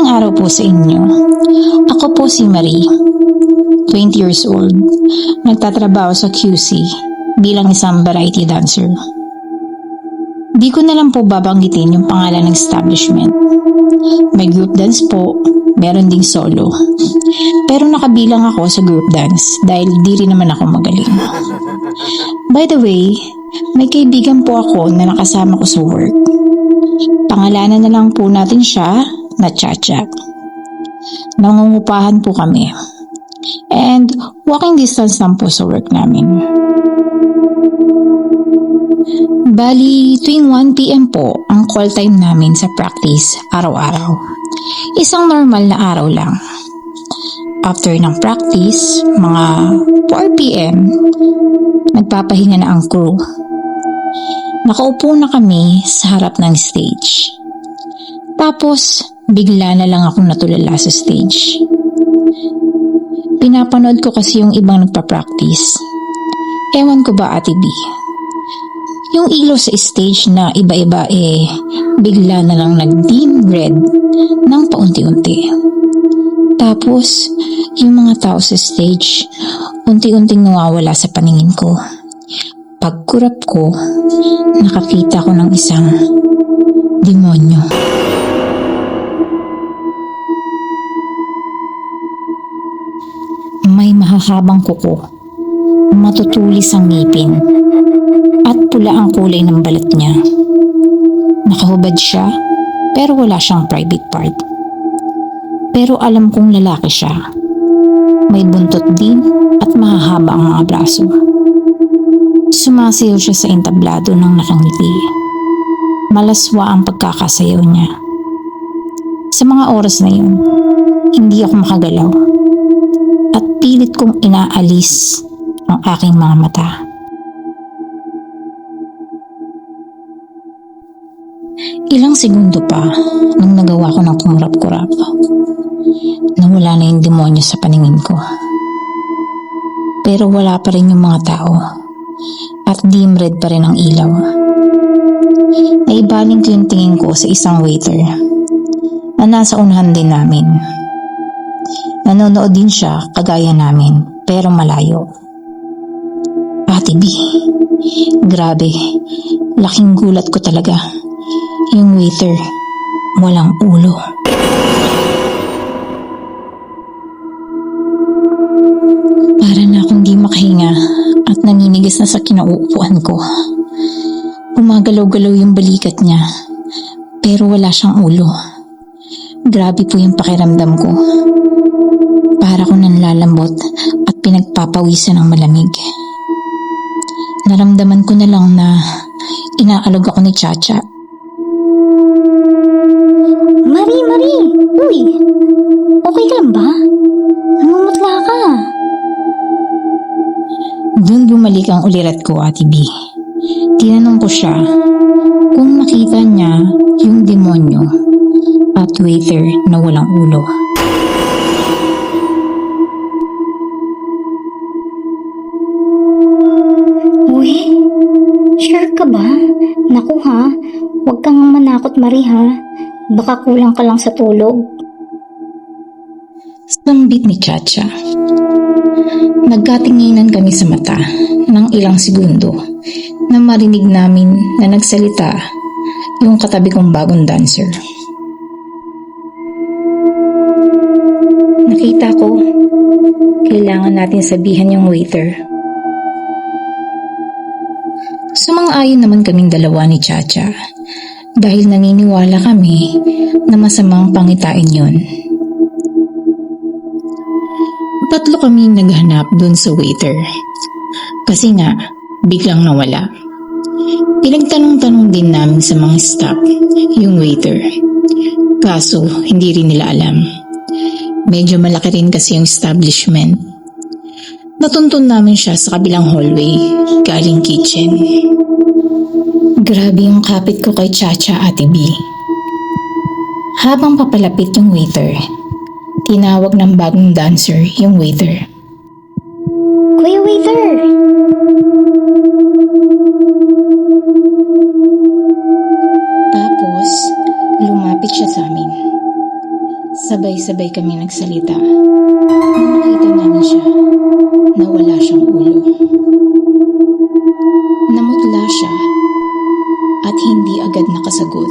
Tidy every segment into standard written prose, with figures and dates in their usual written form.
araw po sa inyo. Ako po si Marie, 20 years old. Nagtatrabaho sa QC bilang isang variety dancer. Di ko na lang po babanggitin yung pangalan ng establishment. May group dance po, meron ding solo. Pero nakabilang ako sa group dance dahil di rin naman ako magaling. By the way, may kaibigan po ako na nakasama ko sa work. Pangalanan na lang po natin siya na Chacha. Nangungupahan po kami. And walking distance lang po sa work namin. Bali, tuwing 1 PM po ang call time namin sa practice araw-araw. Isang normal na araw lang. After ng practice, mga 4 PM, nagpapahinga na ang crew. Nakaupo na kami sa harap ng stage. Tapos, bigla na lang akong natulala sa stage. Pinapanood ko kasi yung ibang nagpa-practice. Ewan ko ba, Ate B? Yung ilaw sa stage na iba-iba bigla na lang nag-dim red ng paunti-unti. Tapos, yung mga tao sa stage, unti-unting nawawala sa paningin ko. Pagkurap ko, nakakita ko ng isang demonyo. May mahahabang kuko, matutulis ang ngipin, at pula ang kulay ng balat niya. Nakahubad siya, pero wala siyang private part. Pero alam kong lalaki siya. May buntot din at mahahaba ang mga braso. Sumasayaw siya sa entablado ng nakangiti. Malaswa ang pagkakasayaw niya. Sa mga oras na yun, hindi ako makagalaw at pilit kong inaalis ang aking mga mata. Ilang segundo pa nung nagawa ko ng kumurap-kurap. Nawala na yung demonyo sa paningin ko. Pero wala pa rin yung mga tao. At dim red pa rin ang ilaw. Naibaling ko yung tingin ko sa isang waiter na nasa unahan din namin. Nanonood din siya kagaya namin pero malayo. Ate B, grabe, laking gulat ko talaga. Yung waiter, walang ulo. Para na akong di makahinga at naninigas na sa kinauupuan ko. Gumagalaw-galaw yung balikat niya, pero wala siyang ulo. Grabe po yung pakiramdam ko. Para ko nanlalambot at pinagpapawisan ng malamig. Naramdaman ko na lang na inaalog ako ni Chacha. Marie! Uy! Okay ka lang ba? Namumutla ka. Doon bumalik ang ulirat ko, Ate B. Tinanong ko siya kung nakita niya yung demonyo at waiter na walang ulo. Uy! Sure ka ba? Naku ha, huwag kang manakot, Marie ha. Baka kulang ka lang sa tulog. Sambit ni Chacha. Nagkatinginan kami sa mata ng ilang segundo na marinig namin na nagsalita yung katabi kong bagong dancer. Nakita ko, kailangan natin sabihan yung waiter. Sumang-ayon naman kaming dalawa ni Chacha dahil naniniwala kami na masamang pangitain yun. Tatlo kami naghanap dun sa waiter. Kasi nga, biglang nawala. Pinagtanong-tanong din namin sa mga staff yung waiter. Kaso, hindi rin nila alam. Medyo malaki rin kasi yung establishment. Natuntun namin siya sa kabilang hallway, galing kitchen. Grabe yung kapit ko kay Chacha, Ate B. Habang papalapit yung waiter, tinawag ng bagong dancer yung waiter. Kuya waiter! Tapos, lumapit siya sa amin. Sabay-sabay kami nagsalita. Nung nakita namin siya, nawala siyang ulo. Namutla siya at hindi agad nakasagot.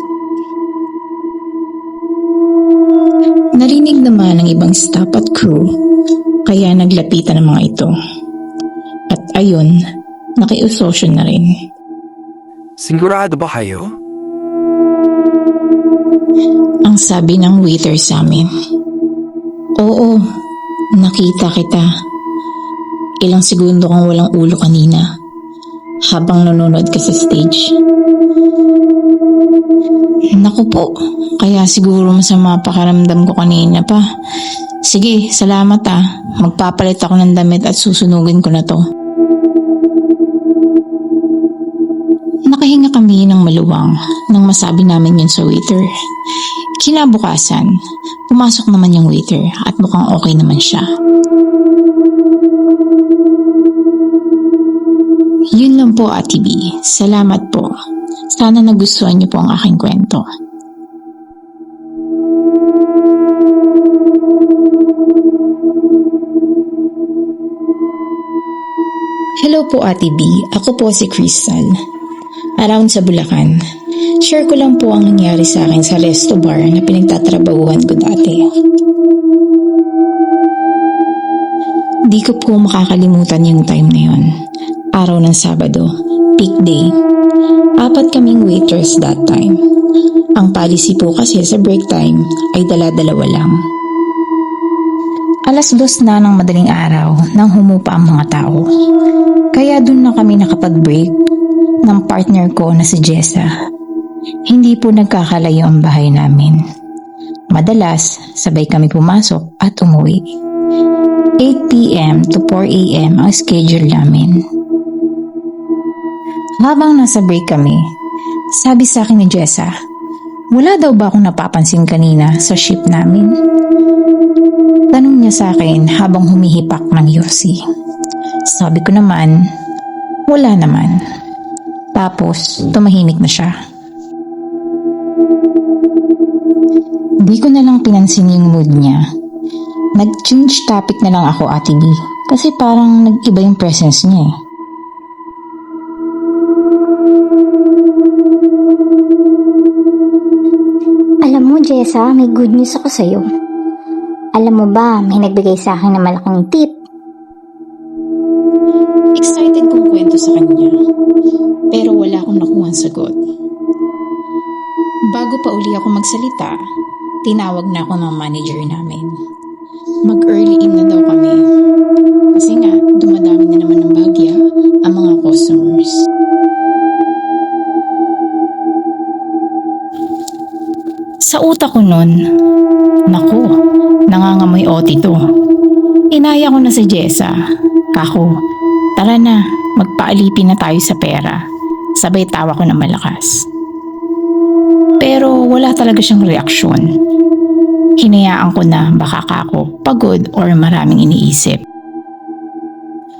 Narinig naman ng ibang staff at crew, kaya naglapitan ang mga ito. At ayun, nakiusosyo na rin. Sigurado ba kayo? Ang sabi ng waiter sa amin. Oo, nakita kita. Ilang segundo kang walang ulo kanina habang nanonood ka sa stage. Naku po, kaya siguro masama pakiramdam ko kanina pa. Sige, salamat ah. Magpapalit ako ng damit at susunugin ko na to. Nakahinga kami ng maluwang nang masabi namin yun sa waiter. Kinabukasan, pumasok naman yung waiter at mukhang okay naman siya. Yun lang po, Ate B. Salamat po. Sana nagustuhan niyo po ang aking kwento. Hello po, Ate B. Ako po si Crystal. Around sa Bulacan. Share ko lang po ang nangyari sa akin sa resto bar na pinagtatrabahuhan ko dati. Di ko po makakalimutan yung time na yun. Araw ng Sabado, peak day. 4 kaming waiters that time. Ang policy po kasi sa break time ay dala-dalawa lang. 2:00 na ng madaling araw nang humupa ang mga tao. Kaya dun na kami nakapag-break ng partner ko na si Jessa. Hindi po nagkakalayo ang bahay namin. Madalas, sabay kami pumasok at umuwi. 8 p.m. to 4 a.m. ang schedule namin. Habang nasa break kami, sabi sa akin ni Jessa, wala daw ba akong napapansin kanina sa ship namin? Tanong niya sa akin habang humihipak ng yosi. Sabi ko naman, wala naman. Tapos, tumahimik na siya. Di ko na lang pinansin yung mood niya. Nag-change topic na lang ako, Ate B. Kasi parang nag-iba yung presence niya eh. Alam mo, Jessa, may good news ako sa'yo. Alam mo ba, may nagbigay sa akin ng malaking tip. Excited kong kwento sa kanya. Pero wala akong nakuha ang sagot. Bago pa uli ako magsalita, tinawag na ako ng manager namin. Mag-early in na daw kami. Kasi nga, dumadami na naman ng bagya ang mga customers. Sa utak ko nun, naku, nangangamoy OT to. Inaya ko na si Jessa. Kako, tara na, magpaalipin na tayo sa pera. Sabay tawa ko na malakas. Pero wala talaga siyang reaksyon. Hinayaan ko na baka kako pagod or maraming iniisip.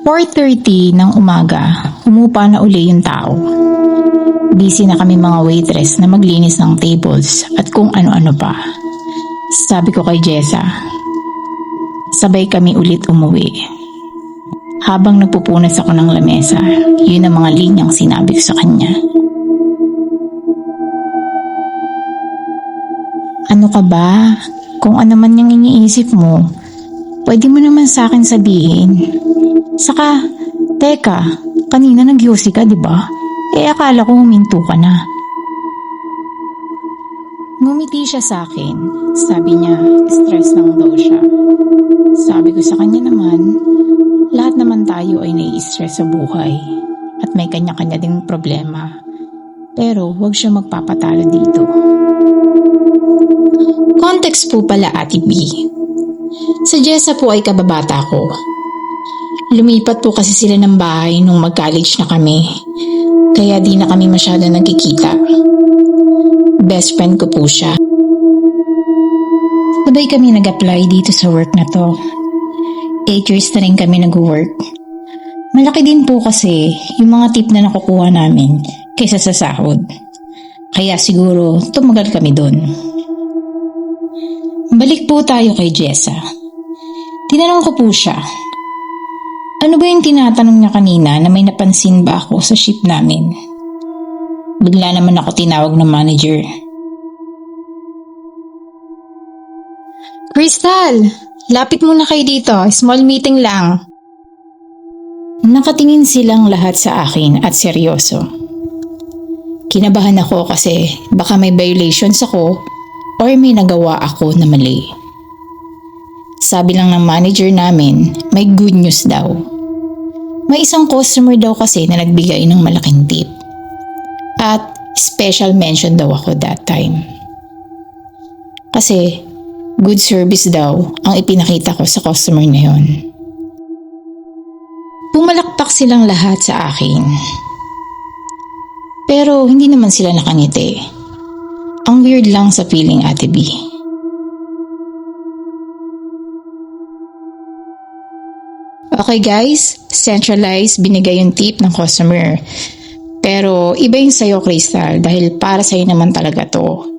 4:30 ng umaga, humupa na uli yung tao. Busy na kami mga waitress na maglinis ng tables at kung ano-ano pa. Sabi ko kay Jessa, sabay kami ulit umuwi. Habang nagpupunas ako ng lamesa, yun ang mga linyang sinabi ko sa kanya. Ano ka ba? Kung ano man yung iniisip mo, pwede mo naman sa akin sabihin. Saka, teka, kanina nagyosi ka, di ba? Akala ko huminto ka na. Ngumiti siya sa akin. Sabi niya, stress lang daw siya. Sabi ko sa kanya naman, lahat naman tayo ay nai-stress sa buhay at may kanya-kanya ding problema. Pero huwag siya magpapatalo dito. Context po pala, Ate B. Sa Jessa po ay kababata ko. Lumipat po kasi sila ng bahay nung mag-college na kami. Kaya di na kami masyado nagkikita. Best friend ko po siya. Sabay kami nag-apply dito sa work na to. 8 years na rin kami nag-work. Malaki din po kasi yung mga tip na nakukuha namin kaysa sa sahod. Kaya siguro tumagal kami doon. Balik po tayo kay Jessa. Tinanong ko po siya, ano ba yung tinatanong niya kanina na may napansin ba ako sa ship namin? Bigla naman ako tinawag ng manager. Crystal, lapit muna kayo dito. Small meeting lang. Nakatingin silang lahat sa akin at seryoso. Kinabahan ako kasi baka may violations ako or may nagawa ako na mali. Sabi lang ng manager namin, may good news daw. May isang customer daw kasi na nagbigay ng malaking tip. At special mention daw ako that time. Kasi good service daw ang ipinakita ko sa customer na yon. Pumalakpak silang lahat sa akin. Pero hindi naman sila nakangiti. Ang weird lang sa feeling, Ate B. Okay guys, centralized, binigay yung tip ng customer. Pero iba yung sa'yo, Crystal, dahil para sa'yo naman talaga to.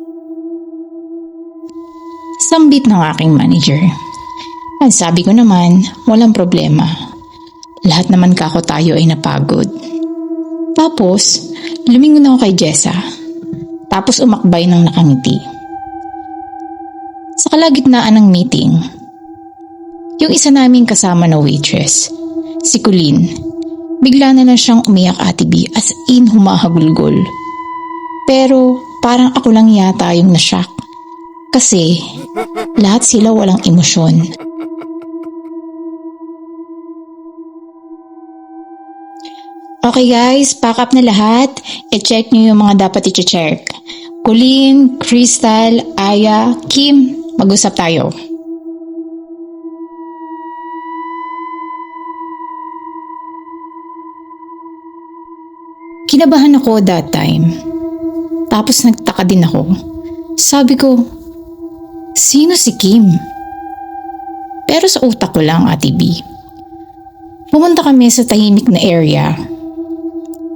Sambit ng aking manager. Ang sabi ko naman, walang problema. Lahat naman kako tayo ay napagod. Tapos, lumingon ako kay Jessa. Tapos umakbay ng nakangiti. Sa kalagitnaan ng meeting, yung isa naming kasama na waitress, si Colleen, bigla na lang siyang umiyak, Ate B, as in humahagulgol. Pero parang ako lang yata yung na-shock. Kasi lahat sila walang emosyon. Okay guys, pack up na lahat. I-check nyo yung mga dapat i-check. Colleen, Crystal, Aya, Kim, mag-usap tayo. Kinabahan ako that time. Tapos nagtaka din ako. Sabi ko, sino si Kim? Pero sa utak ko lang, Ate B. Pumunta kami sa tahimik na area.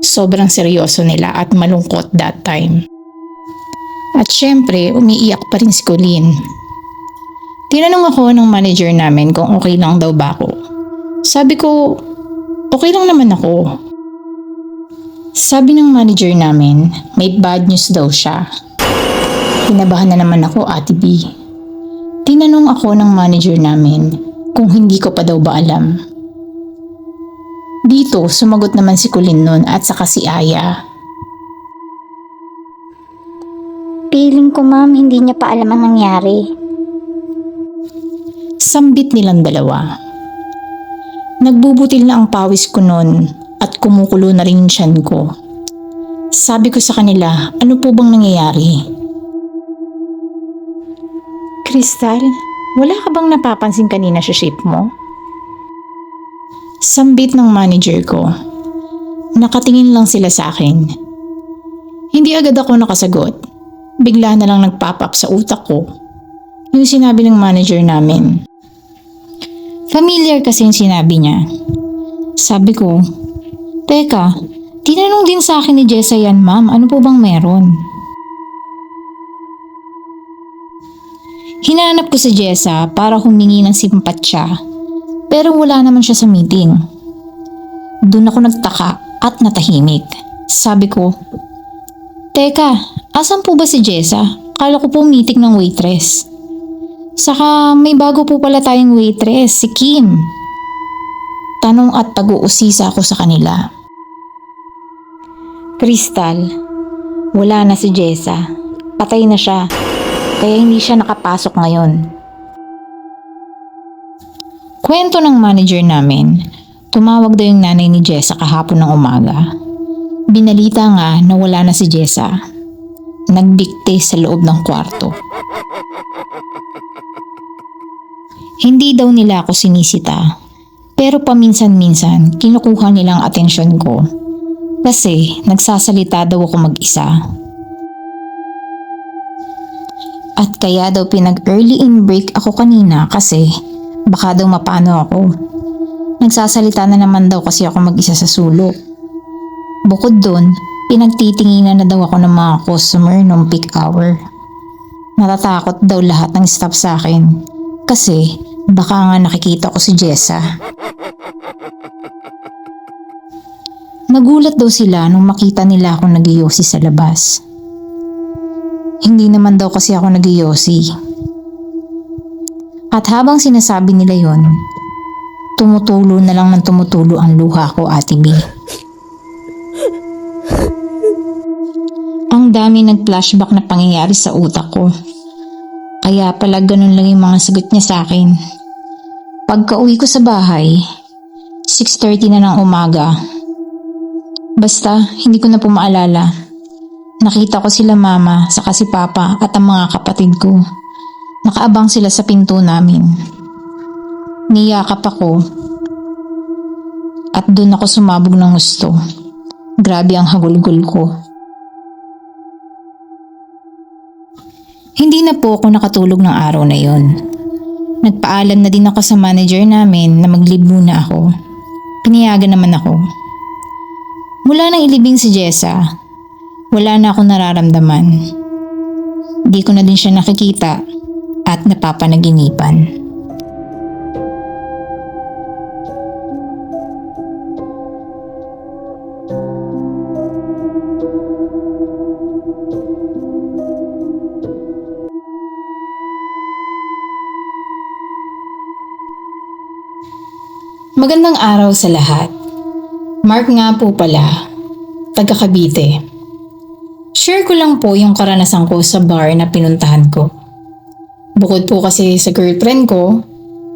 Sobrang seryoso nila at malungkot that time. At syempre, umiiyak pa rin si Colleen. Tinanong ako ng manager namin kung okay lang daw ba ako. Sabi ko, okay lang naman ako. Sabi ng manager namin, may bad news daw siya. Kinabahan na naman ako, Ate B. Tinanong ako ng manager namin kung hindi ko pa daw ba alam. Dito, sumagot naman si Colleen nun at saka si Aya. Feeling ko, ma'am, hindi niya pa alam ang nangyari. Sambit nilang dalawa. Nagbubutil na ang pawis ko nun at kumukulo na rin yung tiyan ko. Sabi ko sa kanila, ano po bang nangyayari? Crystal, wala ka bang napapansin kanina sa ship mo? Sambit ng manager ko. Nakatingin lang sila sa akin. Hindi agad ako nakasagot. Bigla na lang nag-pop up sa utak ko yung sinabi ng manager namin. Familiar kasi yung sinabi niya. Sabi ko, teka, tinanong din sa akin ni Jessa yan, ma'am. Ano po bang meron? Hinanap ko si Jessa para humingi ng simpatsya, pero wala naman siya sa meeting. Doon ako nagtaka at natahimik. Sabi ko, teka, asan po ba si Jessa? Kala ko po meeting ng waitress. Saka may bago po pala tayong waitress, si Kim. Tanong at pag-uusisa ako sa kanila. Crystal, wala na si Jessa. Patay na siya. Kaya hindi siya nakapasok ngayon. Kwento ng manager namin, tumawag daw yung nanay ni Jessa kahapon ng umaga. Binalita nga na wala na si Jessa. Nagbikte sa loob ng kwarto. Hindi daw nila ako sinisita, pero paminsan-minsan kinukuha nilang atensyon ko kasi nagsasalita daw ako mag-isa. At kaya daw pinag-early in break ako kanina kasi baka daw mapano ako. Nagsasalita na naman daw kasi ako mag-isa sa sulok. Bukod doon, pinagtitinginan na daw ako ng mga customer nung peak hour. Natatakot daw lahat ng staff sa akin kasi baka nga nakikita ko si Jessa. Nagulat daw sila nung makita nila akong nag-iyosi sa labas. Hindi naman daw kasi ako nag-iyosi. At habang sinasabi nila yon, tumutulo na lang ng tumutulo ang luha ko, Ate B. Ang dami nag-flashback na pangyayari sa utak ko. Kaya pala ganun lang yung mga sagot niya sa akin. Pagka uwi ko sa bahay, 6:30 na ng umaga. Basta, hindi ko na po maalala. Nakita ko sila mama, saka si papa at ang mga kapatid ko. Nakaabang sila sa pinto namin. Niyakap ako at doon ako sumabog ng gusto. Grabe ang hagulgol ko. Hindi na po ako nakatulog ng araw na yon. Nagpaalam na din ako sa manager namin na mag-leave muna ako. Pinayagan naman ako. Mula nang ilibing si Jessa, wala na akong nararamdaman. Di ko na din siya nakikita at napapanaginipan. Magandang araw sa lahat. Mark nga po pala, taga Cavite. Share ko lang po yung karanasan ko sa bar na pinuntahan ko. Bukod po kasi sa girlfriend ko,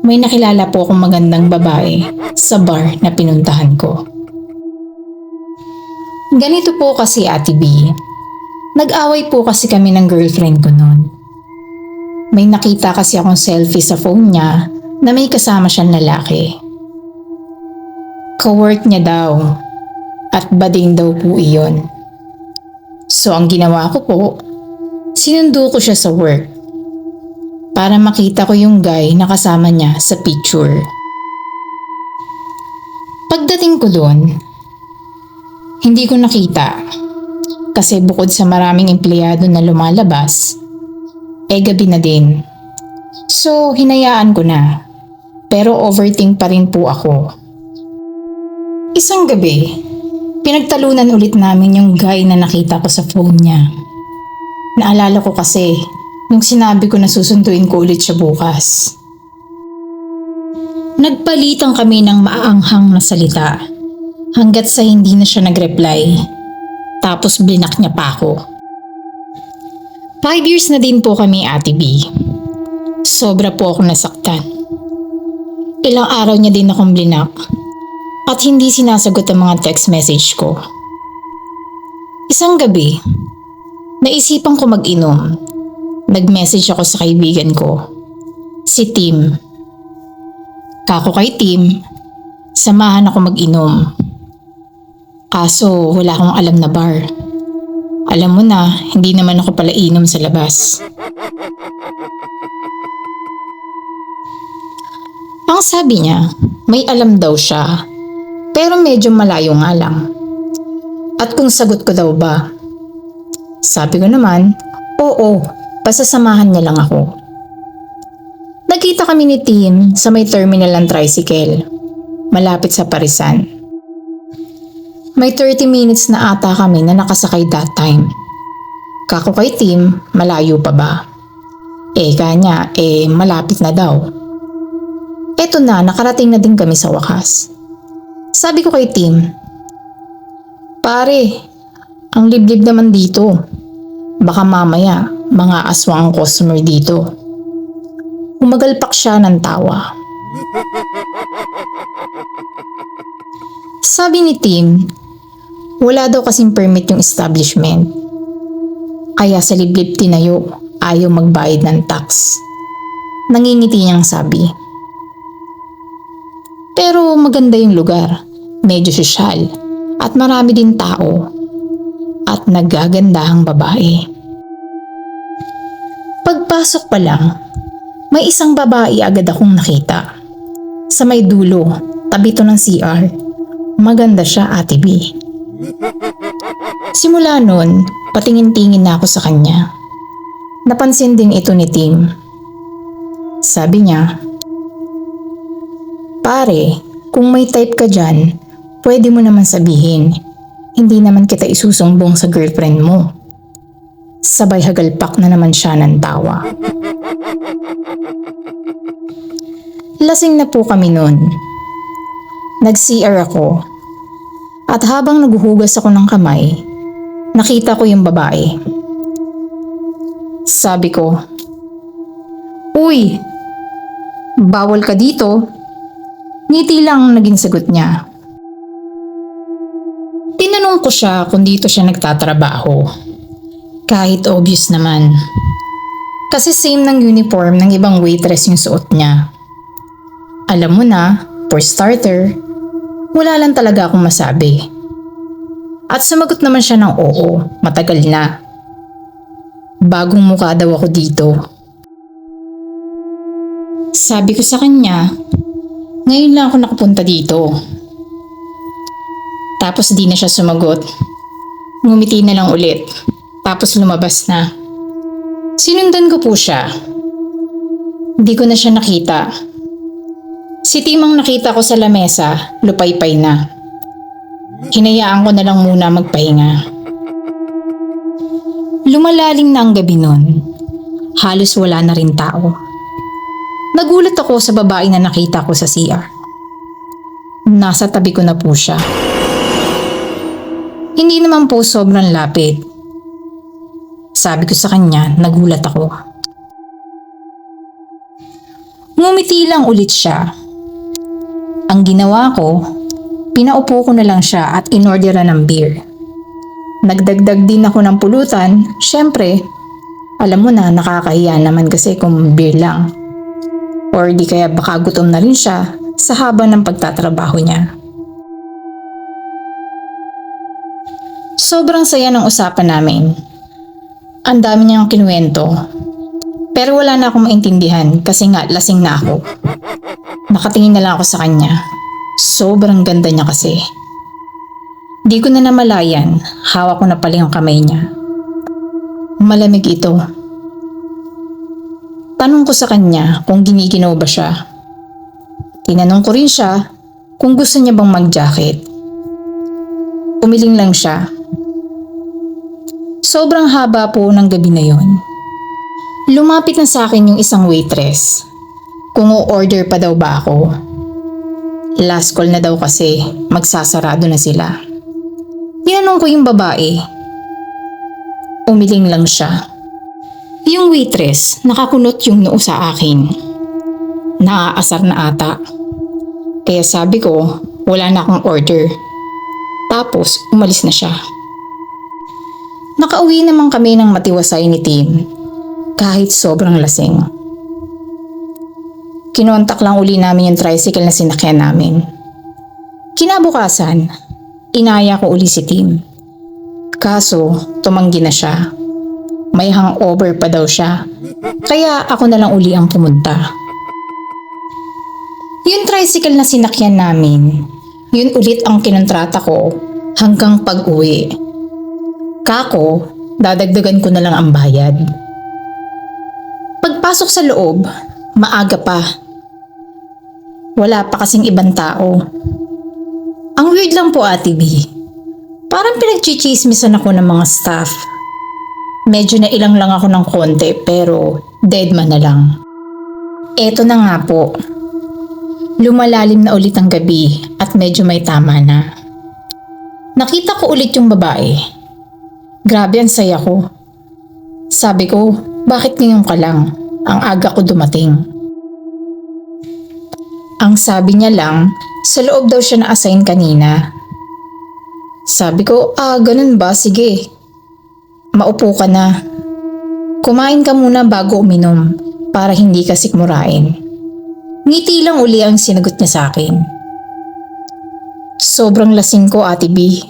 may nakilala po akong magandang babae sa bar na pinuntahan ko. Ganito po kasi, Ate B. Nag-away po kasi kami ng girlfriend ko noon. May nakita kasi akong selfie sa phone niya na may kasama siyang lalaki. Ka-work niya daw at bading daw po iyon. So ang ginawa ko po, sinundo ko siya sa work para makita ko yung guy na kasama niya sa picture. Pagdating ko doon, hindi ko nakita kasi bukod sa maraming empleyado na lumalabas, gabi na din. So hinayaan ko na, pero overthink pa rin po ako. Isang gabi, pinagtalunan ulit namin yung guy na nakita ko sa phone niya. Naalala ko kasi nung sinabi ko na susunduin ko ulit siya bukas. Nagpalitan kami ng maaanghang na salita hanggat sa hindi na siya nag-reply. Tapos blinak niya pa ako. 5 years na din po kami, Ate B. Sobra po ako nasaktan. Ilang araw niya din akong blinak. At hindi sinasagot ang mga text message ko. Isang gabi, naisipan ko mag-inom. Nag-message ako sa kaibigan ko, si Tim. Kako kay Tim, samahan ako mag-inom. Kaso wala akong alam na bar. Alam mo na, hindi naman ako pala inom sa labas. Ang sabi niya, may alam daw siya. Pero medyo malayo nga lang. At kung sagot ko daw ba? Sabi ko naman, oo, pasasamahan niya lang ako. Nagkita kami ni Tim sa may terminal ng tricycle, malapit sa Parisan. May 30 minutes na ata kami na nakasakay that time. Kako kay Tim, malayo pa ba? Kanya, malapit na daw. Eto na, nakarating na din kami sa wakas. Sabi ko kay Tim, pare, ang liblib naman dito. Baka mamaya, mga aswang ang customer dito. Umagalpak siya ng tawa. Sabi ni Tim, wala daw kasing permit yung establishment. Kaya sa liblib tinayo, ayaw magbayad ng tax. Nangingiti niyang sabi. Pero maganda yung lugar, medyo sosyal at marami din tao at nagagandahang babae. Pagpasok pa lang, may isang babae agad akong nakita. Sa may dulo, tabi to ng CR. Maganda siya, Ate B. Simula nun, patingin-tingin na ako sa kanya. Napansin din ito ni Tim. Sabi niya, "Pare, kung may type ka dyan, pwede mo naman sabihin. Hindi naman kita isusumbong sa girlfriend mo." Sabay hagalpak na naman siya ng tawa. Lasing na po kami nun. Nag-CR ako. At habang naghuhugas ako ng kamay, nakita ko yung babae. Sabi ko, "Uy, bawal ka dito." Ngiti lang ang naging sagot niya. Tinanong ko siya kung dito siya nagtatrabaho. Kahit obvious naman. Kasi same ng uniform ng ibang waitress yung suot niya. Alam mo na, for starter, wala lang talaga akong masabi. At sumagot naman siya ng oo, matagal na. Bagong mukha daw ako dito. Sabi ko sa kanya, ngayon lang ako nakapunta dito. Tapos di na siya sumagot. Ngumiti na lang ulit. Tapos lumabas na. Sinundan ko po siya. Di ko na siya nakita. Si Timang nakita ko sa lamesa, lupaypay na. Hinayaan ko na lang muna magpahinga. Lumalalim na ang gabi nun. Halos wala na rin tao. Nagulat ako sa babae na nakita ko sa CR. Nasa tabi ko na po siya. Hindi naman po sobrang lapit. Sabi ko sa kanya, nagulat ako. Ngumiti lang ulit siya. Ang ginawa ko, pinaupo ko na lang siya at inorderan ng beer. Nagdagdag din ako ng pulutan, syempre, alam mo na nakakahiya naman kasi kung beer lang. Or di kaya baka gutom na rin siya sa haba ng pagtatrabaho niya. Sobrang saya ng usapan namin. Ang dami niyang kinuwento. Pero wala na akong maintindihan kasi nga lasing na ako. Nakatingin na lang ako sa kanya. Sobrang ganda niya kasi. Di ko na namalayan, hawak ko na pala yung kamay niya. Malamig ito. Tanong ko sa kanya kung giniginaw ba siya. Tinanong ko rin siya kung gusto niya bang mag-jacket. Umiling lang siya. Sobrang haba po ng gabi na yon. Lumapit na sa akin yung isang waitress. Kung o-order pa daw ba ako. Last call na daw kasi, magsasarado na sila. Tinanong ko yung babae. Umiling lang siya. Yung waitress, nakakunot yung noo sa akin. Naaasar na ata. Kaya sabi ko, wala na akong order. Tapos, umalis na siya. Nakauwi naman kami ng matiwasay ni Tim, kahit sobrang lasing. Kinontak lang uli namin yung tricycle na sinakyan namin. Kinabukasan, inaya ko uli si Tim. Kaso, tumanggi na siya. May hangover pa daw siya, kaya ako na lang uli ang pumunta. Yung tricycle na sinakyan namin, yun ulit ang kinontrata ko hanggang pag-uwi. Kako, dadagdagan ko na lang ang bayad. Pagpasok sa loob, maaga pa. Wala pa kasing ibang tao. Ang weird lang po, Ate B. Parang pinagchichismisan ako ng mga staff. Medyo nailang lang ako ng konti pero deadman na lang. Eto na nga po. Lumalalim na ulit ang gabi at medyo may tama na. Nakita ko ulit yung babae. Grabe ang saya ko. Sabi ko, bakit ngayon ka lang? Ang aga ko dumating. Ang sabi niya lang, sa loob daw siya na-assign kanina. Sabi ko, ganun ba? Sige. Maupo ka na. Kumain ka muna bago uminom para hindi ka sikmurain. Ngiti lang uli ang sinagot niya sa akin. Sobrang lasing ko, Ate B.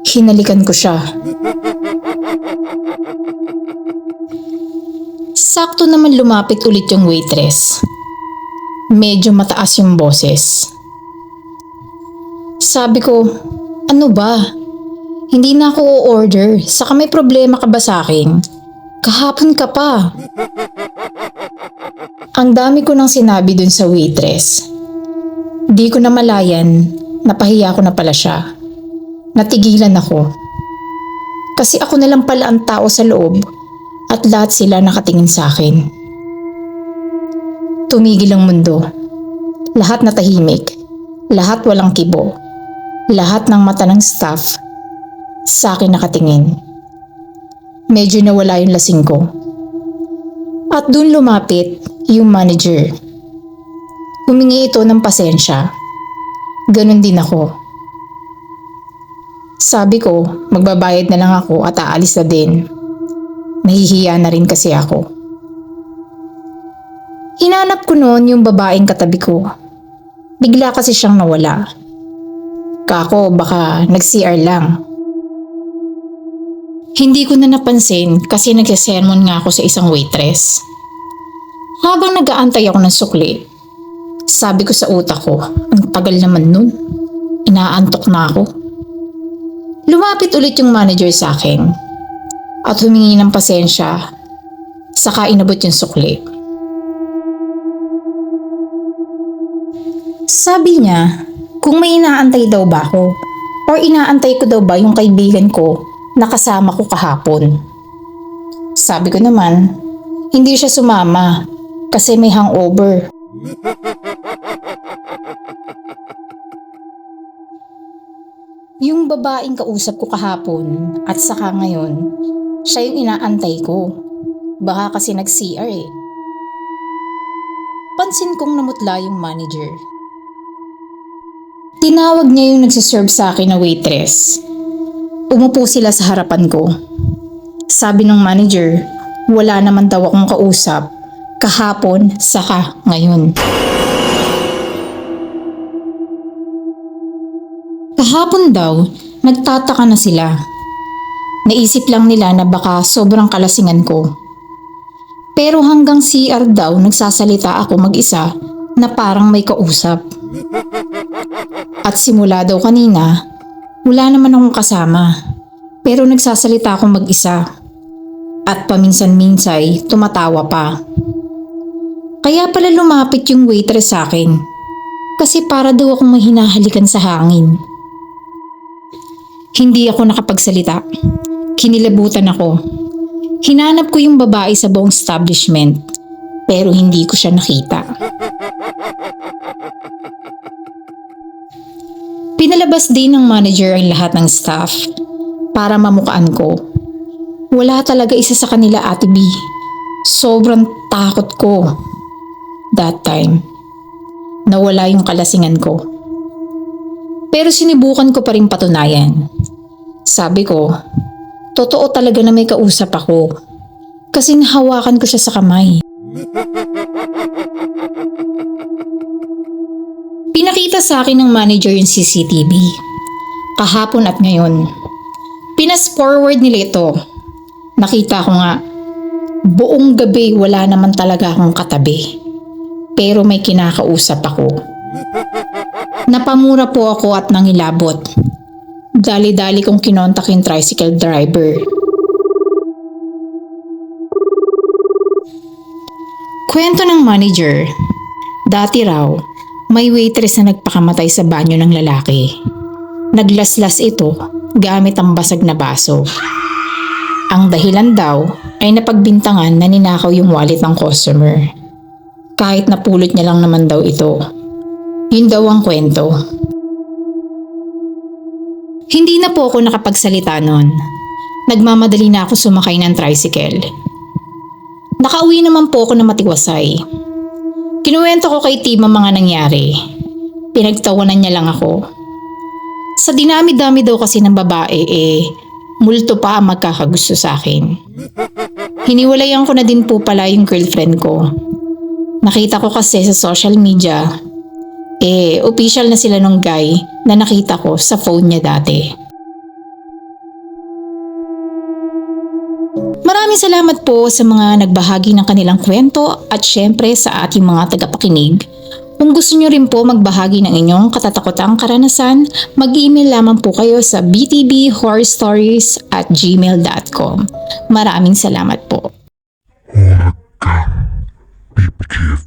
Hinalikan ko siya. Sakto naman lumapit ulit yung waitress. Medyo mataas yung boses. Sabi ko, ano ba? Hindi na ako o-order. Saka may problema ka ba sa akin? Kahapon ka pa. Ang dami ko nang sinabi dun sa waitress. Di ko na malayan, napahiya ko na pala siya. Natigilan ako. Kasi ako na lang pala ang tao sa loob at lahat sila nakatingin sa akin. Tumigil ang mundo. Lahat natahimik. Lahat walang kibo. Lahat ng mata ng staff sa akin nakatingin. Medyo nawala yung lasing ko. At dun lumapit yung manager. Humingi ito ng pasensya. Ganon din ako. Sabi ko, magbabayad na lang ako at aalis na din. Nahihiya na rin kasi ako. Hinanap ko noon yung babaeng katabi ko. Bigla kasi siyang nawala. Kako baka nag-CR lang. Hindi ko na napansin kasi nagsasermon nga ako sa isang waitress. Habang nag-aantay ako ng sukli, sabi ko sa utak ko, ang tagal naman nun. Inaantok na ako. Lumapit ulit yung manager sa akin at humingi ng pasensya, saka inabot yung sukli. Sabi niya, kung may inaantay daw ba ako or inaantay ko daw ba yung kaibigan ko na kasama ko kahapon. Sabi ko naman, hindi siya sumama kasi may hangover. Yung babaeng kausap ko kahapon at saka ngayon, siya yung inaantay ko. Baka kasi nag-CR eh. Pansin kong namutla yung manager. Tinawag niya yung nagsiserve sa akin na waitress. Umupo sila sa harapan ko. Sabi ng manager, wala naman daw akong kausap kahapon saka ngayon. Kahapon daw, nagtataka na sila. Naisip lang nila na baka sobrang kalasingan ko. Pero hanggang CR daw nagsasalita ako mag-isa na parang may kausap. At simula daw kanina, wala naman akong kasama. Pero nagsasalita ako mag-isa. At paminsan-minsay tumatawa pa. Kaya pala lumapit yung waitress sa akin. Kasi para daw akong mahinahalikan sa hangin. Hindi ako nakapagsalita. Kinilabutan ako. Hinanap ko yung babae sa buong establishment, pero hindi ko siya nakita. Pinalabas din ng manager ang lahat ng staff para mamukaan ko. Wala talaga isa sa kanila, Ate B. Sobrang takot ko. That time, nawala yung kalasingan ko. Pero sinubukan ko pa rin patunayan. Sabi ko, totoo talaga na may kausap ako. Kasi nahawakan ko siya sa kamay. Pinakita sa akin ng manager yung CCTV. Kahapon at ngayon. Pinas-forward nila ito. Nakita ko nga, buong gabi wala naman talaga akong katabi. Pero may kinakausap ako. Napamura po ako at nangilabot. Dali-dali kong kinontak yung tricycle driver. Kwento ng manager, dati raw, may waitress na nagpakamatay sa banyo ng lalaki. Naglaslas ito gamit ang basag na baso. Ang dahilan daw ay napagbintangan na ninakaw yung wallet ng customer. Kahit napulot niya lang naman daw ito. Yun daw ang kwento. Hindi na po ako nakapagsalita noon. Nagmamadali na ako sumakay ng tricycle. Nakauwi naman po ako na matiwasay. Kinuwento ko kay Tim ang mga nangyari. Pinagtawanan niya lang ako. Sa dinami-dami daw kasi ng babae multo pa ang magkakagusto sa akin. Hiniwalayan ko na din po pala yung girlfriend ko. Nakita ko kasi sa social media, official na sila nung guy na nakita ko sa phone niya dati. Maraming salamat po sa mga nagbahagi ng kanilang kwento at syempre sa ating mga tagapakinig. Kung gusto nyo rin po magbahagi ng inyong katatakotang karanasan, mag-email lamang po kayo sa btbhorrorstories@gmail.com. Maraming salamat po. Huwag kang pipikit.